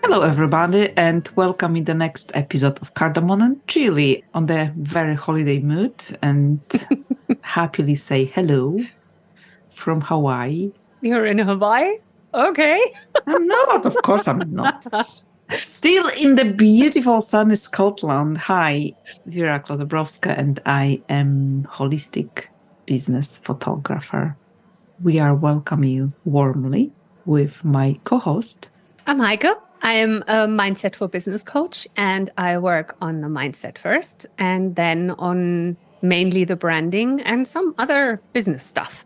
Hello, everybody, and welcome in the next episode of Kardamom Chili on the very holiday mood and happily say hello from Hawaii. You're in Hawaii? Okay. I'm not, of course, I'm not. Still in the beautiful sunny Scotland. Hi, Vera Zebrowska, and I am holistic business photographer. We are welcoming you warmly with my co-host. I'm Heike. I am a mindset for business coach, and I work on the mindset first and then on mainly the branding and some other business stuff.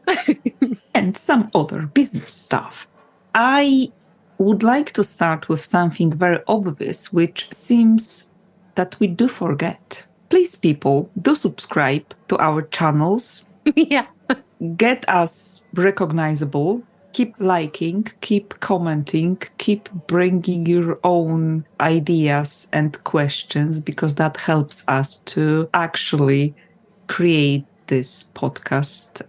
And some other business stuff. I would like to start with something very obvious, which seems that we do forget. Please, people, do subscribe to our channels. Yeah. Get us recognizable. Keep liking, keep commenting, keep bringing your own ideas and questions, because that helps us to actually create this podcast,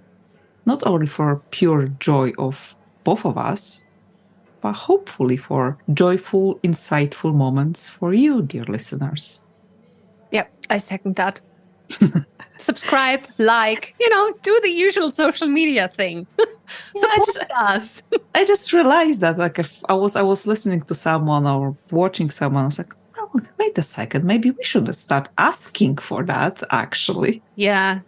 not only for pure joy of both of us, but hopefully for joyful, insightful moments for you, dear listeners. Yep, I second that. Subscribe, like, do the usual social media thing. Support us. I just realized that, like, if I was listening to someone or watching someone, I was like, well, wait a second, maybe we should start asking for that, actually. Yeah,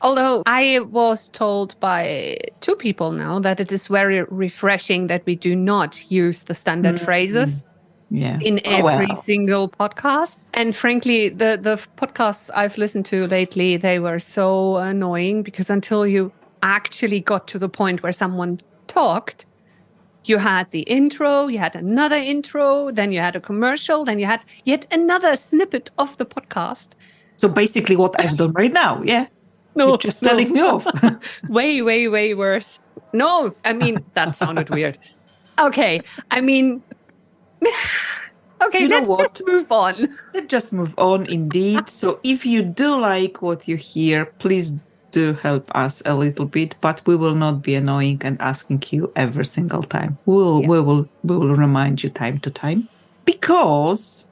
although I was told by two people now that it is very refreshing that we do not use the standard phrases in every single podcast. And frankly, the podcasts I've listened to lately, they were so annoying because until you actually got to the point where someone talked, you had the intro, you had another intro, then you had a commercial, then you had yet another snippet of the podcast. So basically what I've done right now, yeah? No, you're just telling me off. way, way, way worse. No, I mean, that sounded weird. Okay, I mean... Okay, let's just move on. Let's just move on, indeed. So if you do like what you hear, please do help us a little bit, but we will not be annoying and asking you every single time. We will remind you time to time, because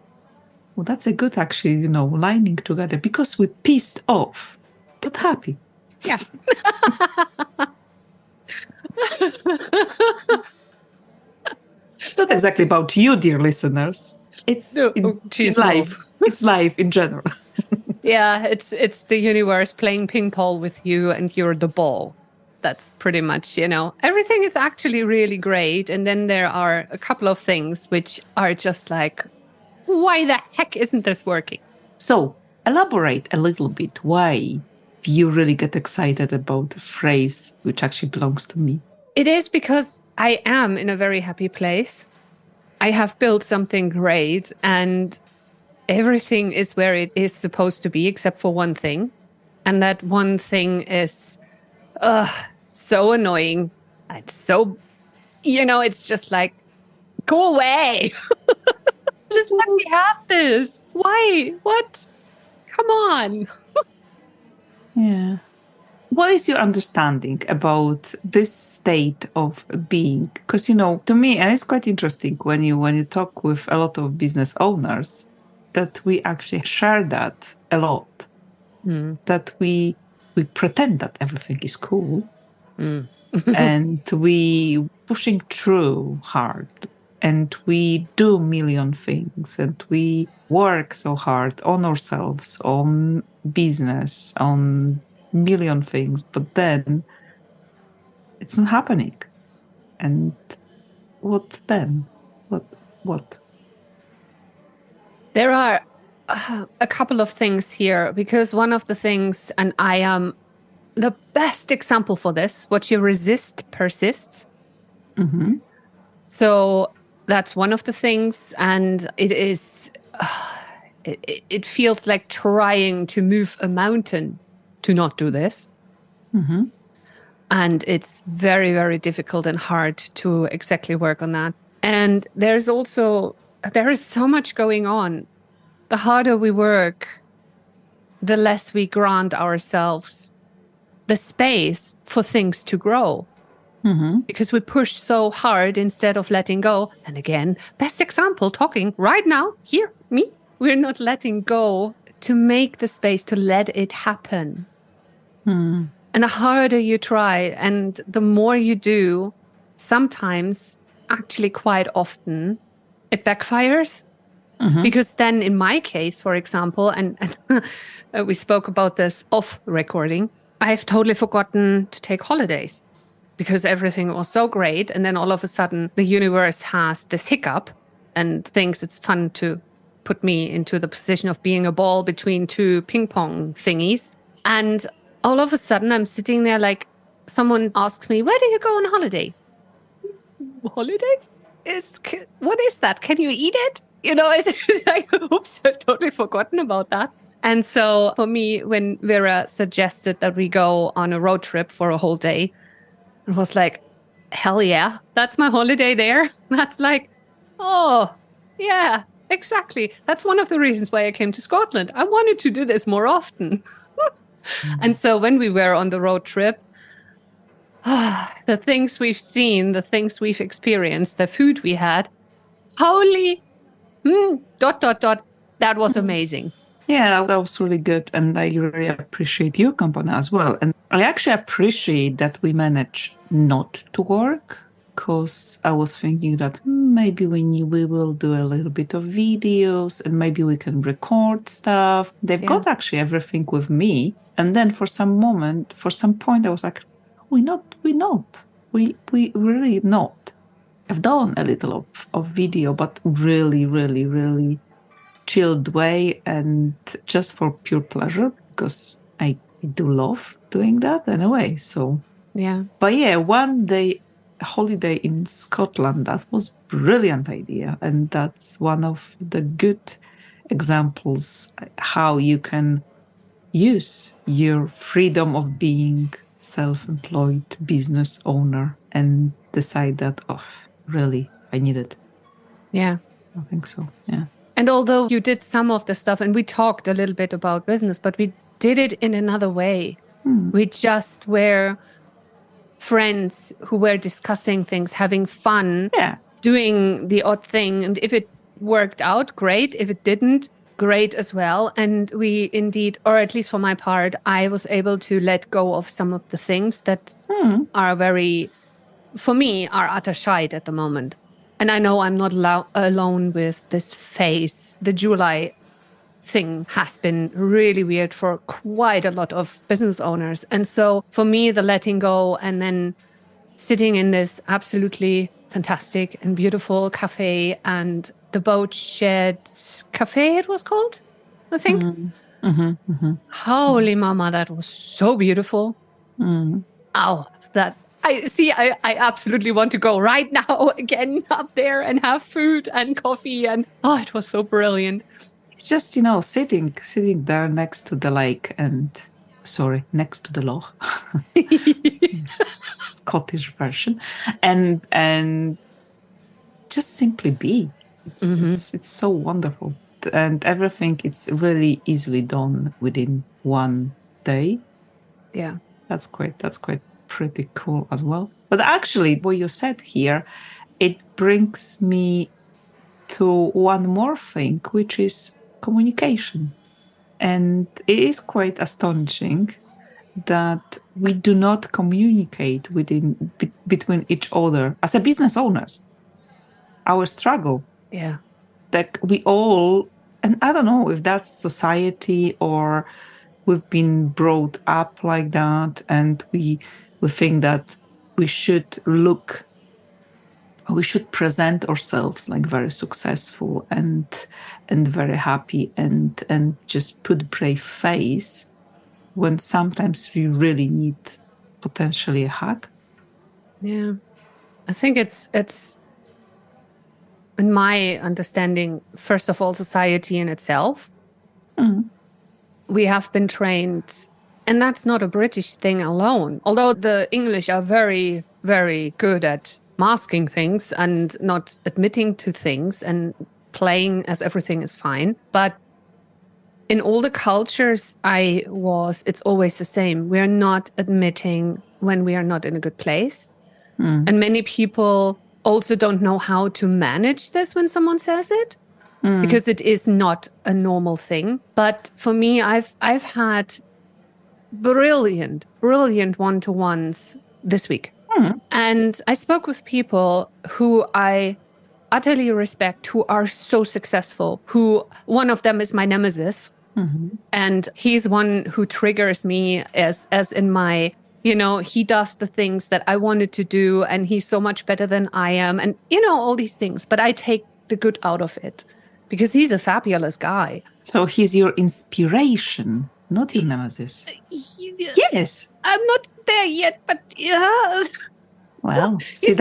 that's a good, actually, lining together, because we're pissed off but happy. Yeah. It's not exactly about you, dear listeners. It's life. It's life in general. Yeah, it's the universe playing ping pong with you, and you're the ball. That's pretty much, everything is actually really great. And then there are a couple of things which are just like, why the heck isn't this working? So elaborate a little bit why you really get excited about the phrase which actually belongs to me. It is because I am in a very happy place. I have built something great, and everything is where it is supposed to be, except for one thing. And that one thing is so annoying. It's so, it's just like, go away. Just let me have this. Why? What? Come on. Yeah. What is your understanding about this state of being? Because, to me, and it's quite interesting when you talk with a lot of business owners, that we actually share that a lot. That we pretend that everything is cool. And we pushing through hard. And we do a million things. And we work so hard on ourselves, on business, on million things, but then it's not happening. And what then? What? There are a couple of things here, because one of the things, and I am the best example for this, what you resist persists. Mm-hmm. So that's one of the things, and it is it feels like trying to move a mountain to not do this. Mm-hmm. And it's very, very difficult and hard to exactly work on that. And there is so much going on. The harder we work, the less we grant ourselves the space for things to grow. because we push so hard instead of letting go. And again, best example, talking right now, here, me. We're not letting go to make the space to let it happen. And the harder you try and the more you do, sometimes, actually quite often, it backfires. Because then in my case, for example, and we spoke about this off recording, I've totally forgotten to take holidays because everything was so great. And then all of a sudden the universe has this hiccup and thinks it's fun to put me into the position of being a ball between two ping pong thingies. And all of a sudden I'm sitting there like someone asks me, where do you go on holiday? Holidays? What is that? Can you eat it? It's like, oops, I've totally forgotten about that. And so for me, when Vera suggested that we go on a road trip for a whole day, it was like, hell yeah, that's my holiday there. That's like, oh, yeah, exactly. That's one of the reasons why I came to Scotland. I wanted to do this more often. And so when we were on the road trip, the things we've seen, the things we've experienced, the food we had, holy... That was amazing. Yeah, that was really good. And I really appreciate your company as well. And I actually appreciate that we managed not to work, because I was thinking that maybe we will do a little bit of videos and maybe we can record stuff. They've got actually everything with me. And then for some point, I was like, we're not. We really not. I've done a little of video, but really, really, really chilled way and just for pure pleasure, because I do love doing that anyway. So yeah. But yeah, one day holiday in Scotland, that was brilliant idea. And that's one of the good examples how you can use your freedom of being self-employed business owner and decide that, really, I need it. Yeah. I think so. Yeah. And although you did some of the stuff and we talked a little bit about business, but we did it in another way. We just were friends who were discussing things, having fun, doing the odd thing. And if it worked out, great. If it didn't, great as well. And we indeed, or at least for my part, I was able to let go of some of the things that are very, for me, are utter shite at the moment. And I know I'm not alone with this phase. The July thing has been really weird for quite a lot of business owners. And so for me, the letting go and then sitting in this absolutely fantastic and beautiful cafe, and the boat shed cafe, it was called, I think. Holy mama, that was so beautiful. Oh, that I absolutely want to go right now again up there and have food and coffee, and it was so brilliant. It's just, sitting there next to the lake next to the loch, Scottish version, and just simply be. It's so wonderful. And everything, it's really easily done within one day. Yeah. That's quite pretty cool as well. But actually, what you said here, it brings me to one more thing, which is communication. And it is quite astonishing that we do not communicate between each other as a business owners. Our struggle. Yeah. That we all, and I don't know if that's society or we've been brought up like that, and we think that we should present ourselves like very successful and very happy and just put a brave face, when sometimes we really need potentially a hug. Yeah. I think it's in my understanding, first of all, society in itself. We have been trained, and that's not a British thing alone. Although the English are very, very good at masking things and not admitting to things and playing as everything is fine. But in all the cultures it's always the same. We're not admitting when we are not in a good place. And many people also don't know how to manage this when someone says it, because it is not a normal thing. But for me, I've had brilliant one-to-ones this week. And I spoke with people who I utterly respect, who are so successful, who one of them is my nemesis. And he's one who triggers me as in my, he does the things that I wanted to do, and he's so much better than I am, and all these things. But I take the good out of it because he's a fabulous guy. So he's your inspiration, not your nemesis. Yes. I'm not there yet, but yeah. Well, see,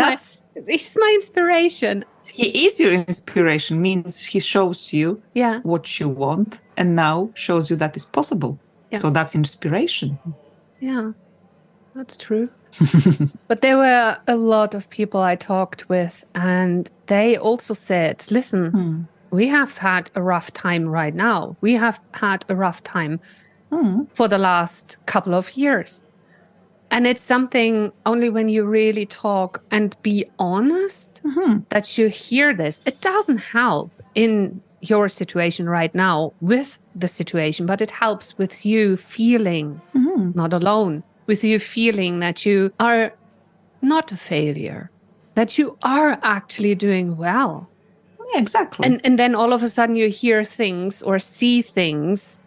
he's my inspiration. He is your inspiration, means he shows you what you want, and now shows you that is possible. Yeah. So that's inspiration. Yeah, that's true. But there were a lot of people I talked with, and they also said, listen, we have had a rough time right now. We have had a rough time for the last couple of years. And it's something only when you really talk and be honest that you hear this. It doesn't help in your situation right now with the situation, but it helps with you feeling not alone, with you feeling that you are not a failure, that you are actually doing well. Yeah, exactly. And then all of a sudden you hear things or see things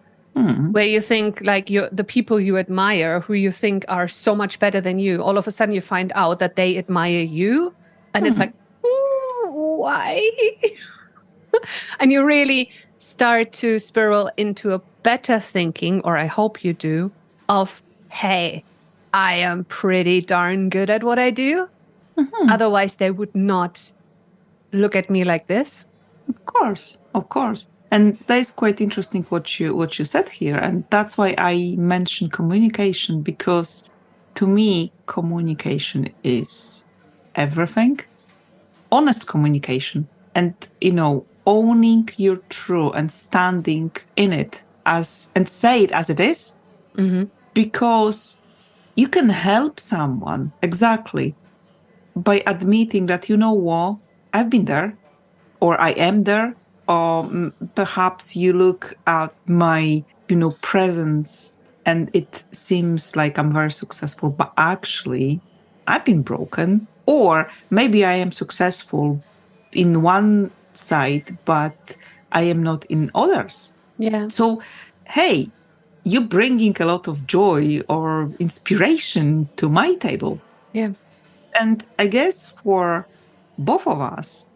where you think like the people you admire, who you think are so much better than you, all of a sudden you find out that they admire you. And it's like, why? And you really start to spiral into a better thinking, or I hope you do, of, hey, I am pretty darn good at what I do. Otherwise, they would not look at me like this. Of course. And that is quite interesting what you said here. And that's why I mentioned communication, because to me, communication is everything. Honest communication and, owning your truth and standing in it and say it as it is. Because you can help someone exactly by admitting that, what, I've been there, or I am there. Or perhaps you look at my, presence and it seems like I'm very successful, but actually I've been broken. Or maybe I am successful in one side, but I am not in others. Yeah. So, hey, you're bringing a lot of joy or inspiration to my table. Yeah. And I guess for both of us,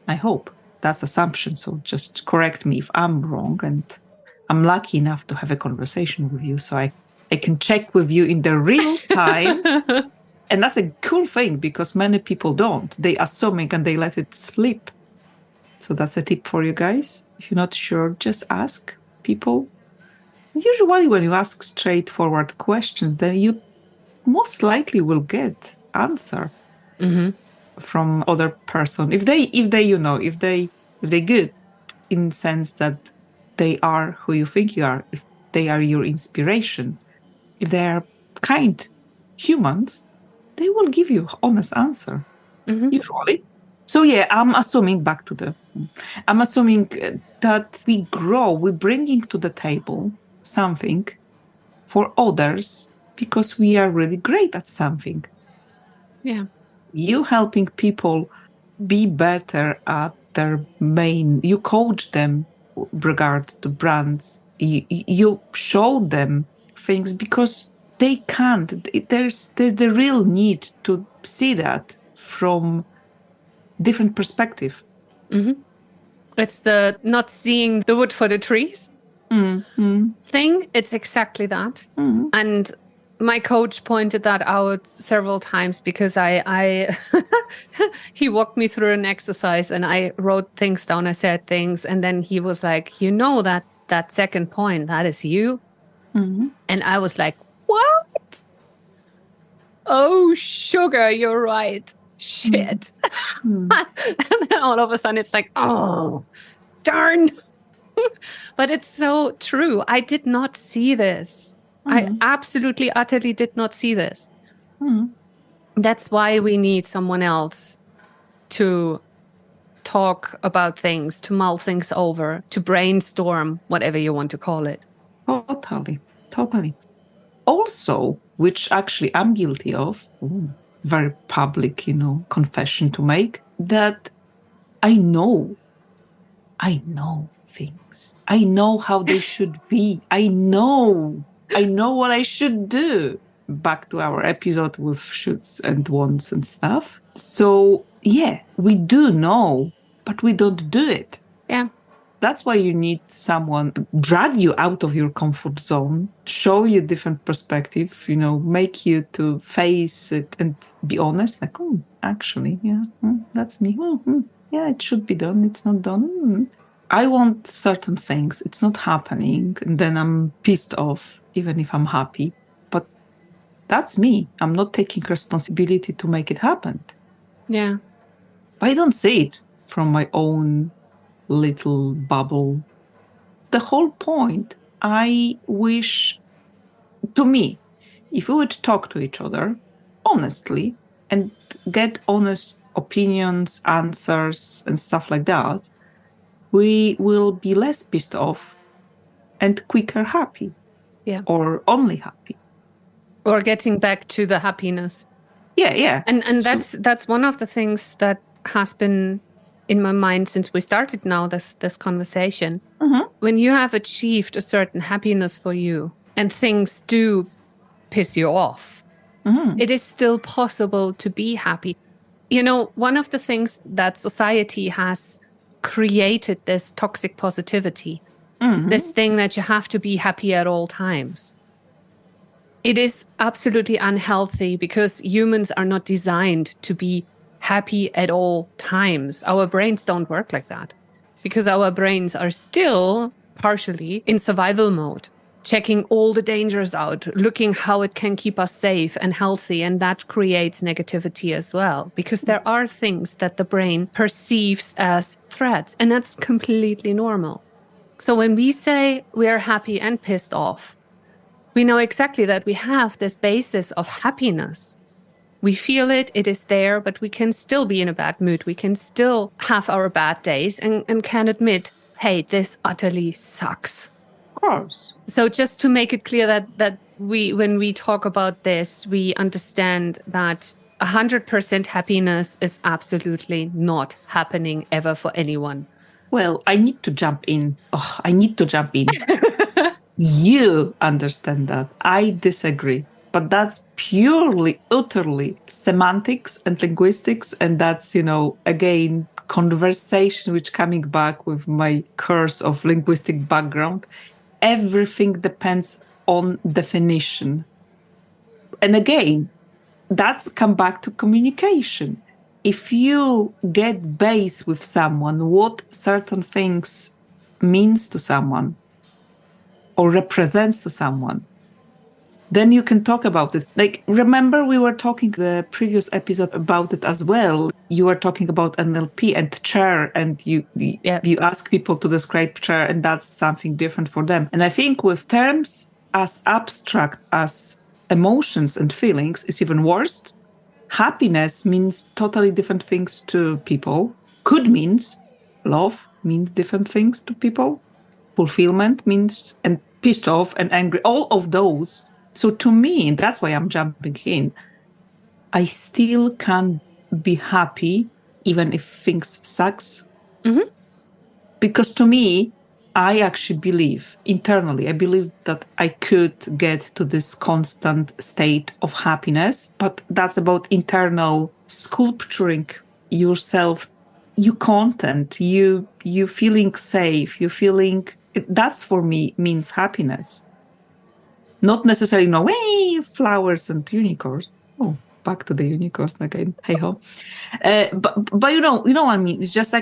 I hope, that's assumption, so just correct me if I'm wrong. And I'm lucky enough to have a conversation with you, so I can check with you in the real time. And that's a cool thing, because many people don't. They assuming and they let it slip. So that's a tip for you guys. If you're not sure, just ask people. Usually when you ask straightforward questions, then you most likely will get answer. From other person, if they good, in the sense that they are who you think you are, if they are your inspiration, if they are kind humans, they will give you honest answer, usually. So yeah, I'm assuming that we grow, we're bringing to the table something for others because we are really great at something. Yeah. You helping people be better at their main, you coach them regards to brands, you show them things because they can't. There's the real need to see that from different perspective. It's the not seeing the wood for the trees thing. It's exactly that. And my coach pointed that out several times, because I he walked me through an exercise and I wrote things down. I said things, and then he was like, that second point, that is you. And I was like, what? Oh, sugar, you're right. Shit. And then all of a sudden it's like, oh, darn. But it's so true. I did not see this. I absolutely, utterly did not see this. That's why we need someone else to talk about things, to mull things over, to brainstorm, whatever you want to call it. Totally. Also, which actually I'm guilty of, very public, confession to make, that I know things. I know how they should be. I know what I should do. Back to our episode with shoulds and wants and stuff. So yeah, we do know, but we don't do it. Yeah. That's why you need someone to drag you out of your comfort zone, show you different perspective, make you to face it and be honest. Like, actually, yeah, that's me. Yeah, it should be done. It's not done. I want certain things. It's not happening. And then I'm pissed off, even if I'm happy. But that's me. I'm not taking responsibility to make it happen. Yeah. I don't see it from my own little bubble. The whole point, I wish, to me, if we would talk to each other honestly and get honest opinions, answers, and stuff like that, we will be less pissed off and quicker happy. Yeah. Or only happy. Or getting back to the happiness. Yeah. And that's one of the things that has been in my mind since we started now this conversation. Mm-hmm. When you have achieved a certain happiness for you and things do piss you off, it is still possible to be happy. One of the things that society has created, this toxic positivity, this thing that you have to be happy at all times. It is absolutely unhealthy because humans are not designed to be happy at all times. Our brains don't work like that because our brains are still partially in survival mode, checking all the dangers out, looking how it can keep us safe and healthy. And that creates negativity as well, because there are things that the brain perceives as threats, and that's completely normal. So when we say we are happy and pissed off, we know exactly that we have this basis of happiness. We feel it, it is there, but we can still be in a bad mood. We can still have our bad days and can admit, hey, this utterly sucks. Of course. So just to make it clear that when we talk about this, we understand that 100% happiness is absolutely not happening ever for anyone. Well, I need to jump in. You understand that. I disagree. But that's purely, utterly semantics and linguistics. And that's, again, conversation, which coming back with my curse of linguistic background. Everything depends on definition. And again, that's come back to communication. If you get base with someone, what certain things means to someone or represents to someone, then you can talk about it. Like, remember we were talking the previous episode about it as well. You were talking about NLP and chair, and you ask people to describe chair, and that's something different for them. And I think with terms as abstract as emotions and feelings is even worse. Happiness means totally different things to people. Could means love means different things to people. Fulfillment means, and pissed off and angry, all of those. So to me, that's why I'm jumping in. I still can be happy even if things sucks. Mm-hmm. Because to me, I actually believe internally, I believe that I could get to this constant state of happiness, but that's about internal sculpturing yourself, your content, you feeling safe, you feeling, that's for me means happiness. Not necessarily hey, flowers and unicorns. Oh, back to the unicorns again. Hey ho. But you know what I mean? It's just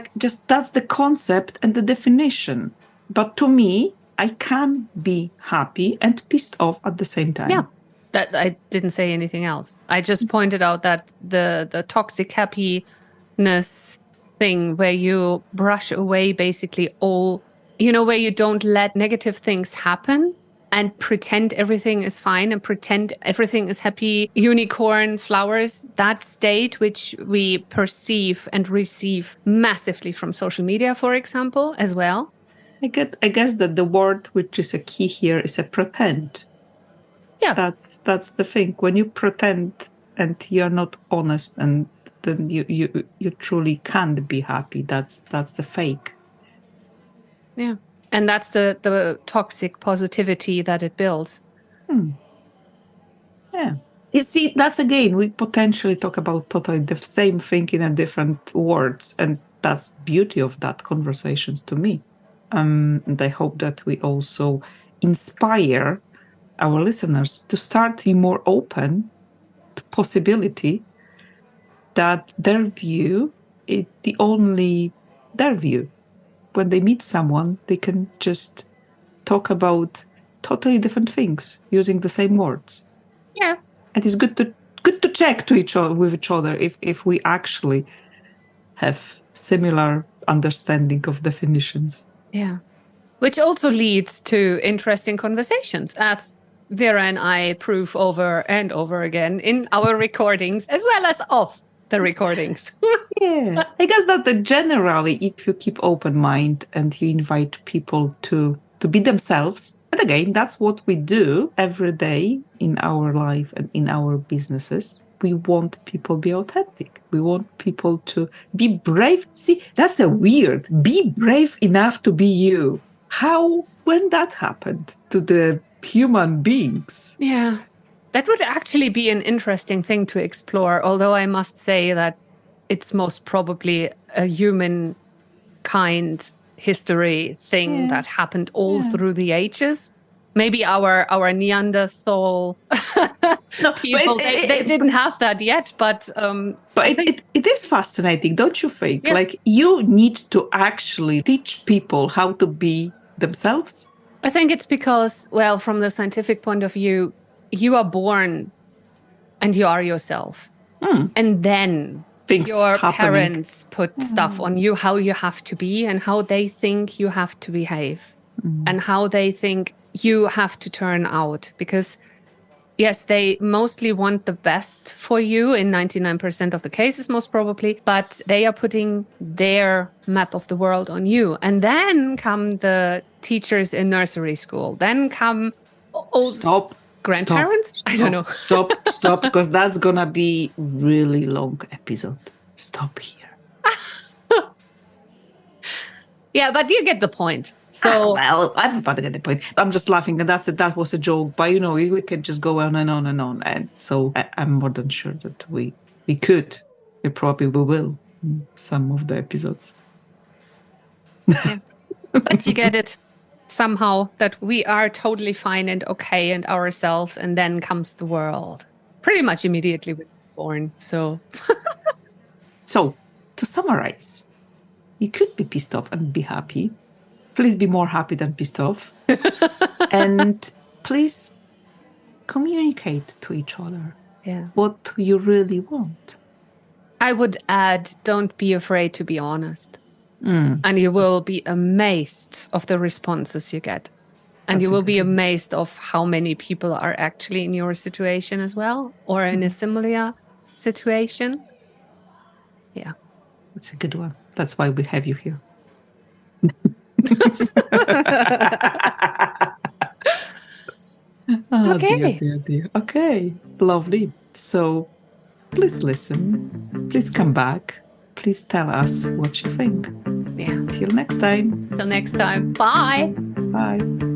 that's the concept and the definition. But to me, I can be happy and pissed off at the same time. Yeah, that I didn't say anything else. I just pointed out that the toxic happiness thing where you brush away basically all, where you don't let negative things happen and pretend everything is fine and pretend everything is happy, unicorn, flowers, that state which we perceive and receive massively from social media, for example, as well. I guess that the word which is a key here is a pretend. Yeah. That's the thing. When you pretend and you're not honest, and then you truly can't be happy. That's the fake. Yeah. And that's the toxic positivity that it builds. Yeah. You see, that's again, we potentially talk about totally the same thing in a different words. And that's the beauty of that conversations to me. And I hope that we also inspire our listeners to start being more open to possibility that their view is their view. When they meet someone, they can just talk about totally different things using the same words. Yeah. And it's good to check with each other if we actually have similar understanding of definitions. Yeah. Which also leads to interesting conversations, as Vera and I prove over and over again in our recordings, as well as off the recordings. Yeah. I guess that generally, if you keep open mind and you invite people to be themselves, and again, that's what we do every day in our life and in our businesses. We want people to be authentic. We want people to be brave. See, that's a weird. Be brave enough to be you. When that happened to the human beings? Yeah. That would actually be an interesting thing to explore, although I must say that it's most probably a humankind history thing that happened all through the ages. Maybe our Neanderthal people, they didn't have that yet, but it is fascinating, don't you think? Yeah. Like, you need to actually teach people how to be themselves. I think it's because, well, from the scientific point of view, you are born and you are yourself. And then your parents put stuff on you, how you have to be and how they think you have to behave and how they think you have to turn out. Because, yes, they mostly want the best for you in 99% of the cases, most probably, but they are putting their map of the world on you. And then come the teachers in nursery school. Then come old grandparents. Stop, I don't know. Stop, because that's going to be really long episode. Stop here. Yeah, but you get the point. So well, everybody get the point. I'm just laughing, and that was a joke. But we could just go on and on and on. And so I'm more than sure that we could. We probably will in some of the episodes. Yeah. But you get it somehow that we are totally fine and okay and ourselves, and then comes the world. Pretty much immediately when we're born. So to summarize, you could be pissed off and be happy. Please be more happy than pissed off. And please communicate to each other what you really want. I would add, don't be afraid to be honest. And you will be amazed of the responses you get. And you will be amazed of how many people are actually in your situation as well, or in a similar situation. Yeah. That's a good one. That's why we have you here. Okay. Dear. Okay, lovely. So please listen. Please come back. Please tell us what you think. Yeah. Till next time. Till next time. Bye. Bye.